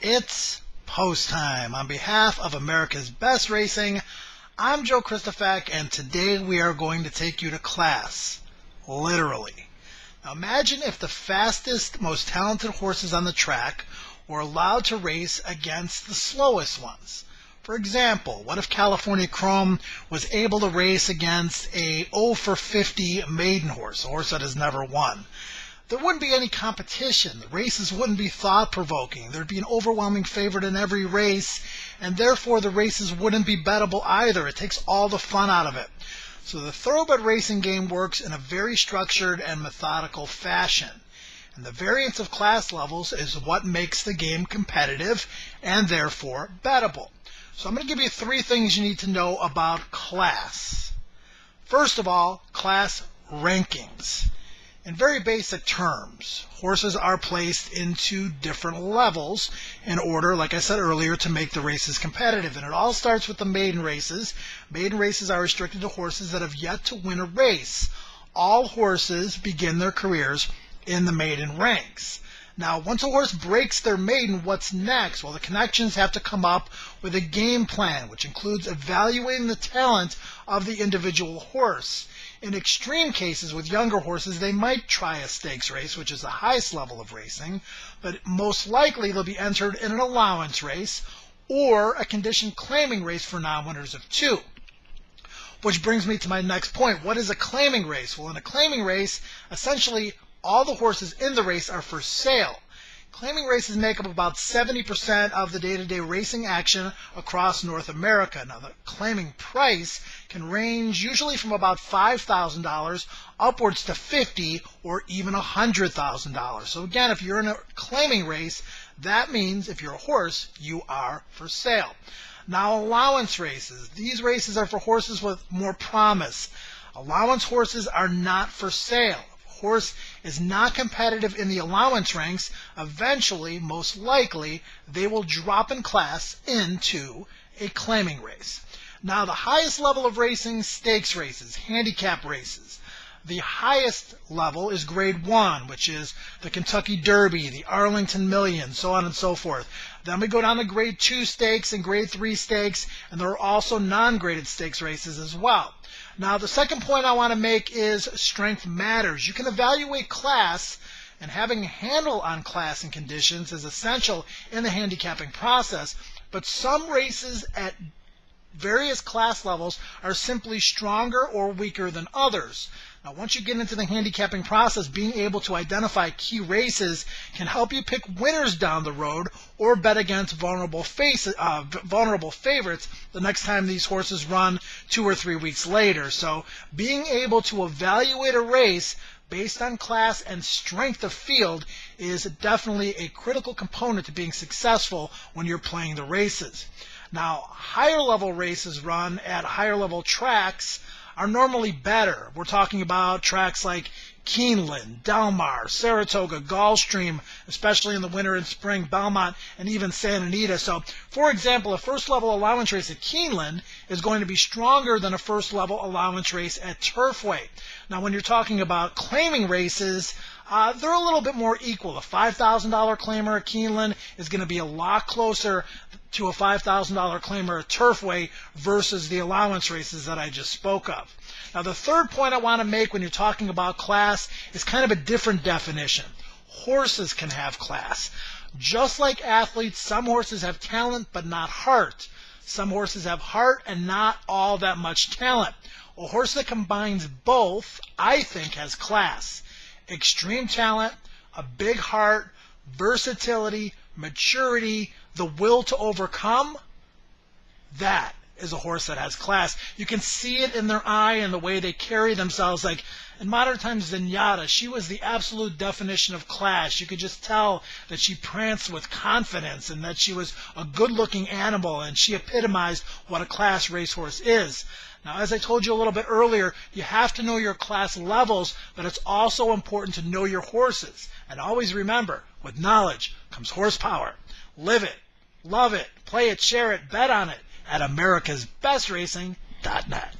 It's post time. On behalf of America's Best Racing, I'm Joe Kristufek, and today we are going to take you to class. Literally. Now imagine if the fastest, most talented horses on the track were allowed to race against the slowest ones. For example, what if California Chrome was able to race against a 0 for 50 maiden horse, a horse that has never won? There wouldn't be any competition. The races wouldn't be thought-provoking. There'd be an overwhelming favorite in every race, and therefore the races wouldn't be bettable either. It takes all the fun out of it. So the thoroughbred racing game works in a very structured and methodical fashion. And the variance of class levels is what makes the game competitive and therefore bettable. So I'm going to give you 3 things you need to know about class. First of all, class rankings. In very basic terms, horses are placed into different levels in order, like I said earlier, to make the races competitive. And it all starts with the maiden races. Maiden races are restricted to horses that have yet to win a race. All horses begin their careers in the maiden ranks. Now, once a horse breaks their maiden, what's next? Well, the connections have to come up with a game plan, which includes evaluating the talent of the individual horse. In extreme cases with younger horses, they might try a stakes race, which is the highest level of racing, but most likely they'll be entered in an allowance race or a condition claiming race for non-winners of 2. Which brings me to my next point. What is a claiming race? Well, in a claiming race, essentially all the horses in the race are for sale. Claiming races make up about 70% of the day-to-day racing action across North America. Now, the claiming price can range usually from about $5,000 upwards to $50,000 or even $100,000. So again, if you're in a claiming race, that means if you're a horse, you are for sale. Now, allowance races. These races are for horses with more promise. Allowance horses are not for sale. Horse is not competitive in the allowance ranks, eventually, most likely, they will drop in class into a claiming race. Now, the highest level of racing, stakes races, handicap races. The highest level is grade 1, which is the Kentucky Derby, the Arlington Million, so on and so forth. Then we go down to grade 2 stakes and grade 3 stakes, and there are also non-graded stakes races as well. Now, the second point I want to make is strength matters. You can evaluate class, and having a handle on class and conditions is essential in the handicapping process, but some races at various class levels are simply stronger or weaker than others. Now, once you get into the handicapping process, being able to identify key races can help you pick winners down the road or bet against vulnerable favorites the next time these horses run 2 or 3 weeks later. So being able to evaluate a race based on class and strength of field is definitely a critical component to being successful when you're playing the races. Now, higher level races run at higher level tracks are normally better. We're talking about tracks like Keeneland, Del Mar, Saratoga, Gulfstream, especially in the winter and spring, Belmont, and even Santa Anita. So, for example, a first-level allowance race at Keeneland is going to be stronger than a first-level allowance race at Turfway. Now, when you're talking about claiming races, they're a little bit more equal. A $5,000 claimer at Keeneland is going to be a lot closer to a $5,000 claimer at Turfway versus the allowance races that I just spoke of. Now, the third point I want to make when you're talking about class is kind of a different definition. Horses can have class. Just like athletes, some horses have talent but not heart. Some horses have heart and not all that much talent. A horse that combines both, I think, has class. Extreme talent, a big heart, versatility, maturity, the will to overcome, that is a horse that has class. You can see it in their eye and the way they carry themselves. Like in modern times, Zenyatta, she was the absolute definition of class. You could just tell that she pranced with confidence and that she was a good-looking animal, and she epitomized what a class racehorse is. Now, as I told you a little bit earlier, you have to know your class levels, but it's also important to know your horses. And always remember, with knowledge comes horsepower. Live it, love it, play it, share it, bet on it at americasbestracing.net.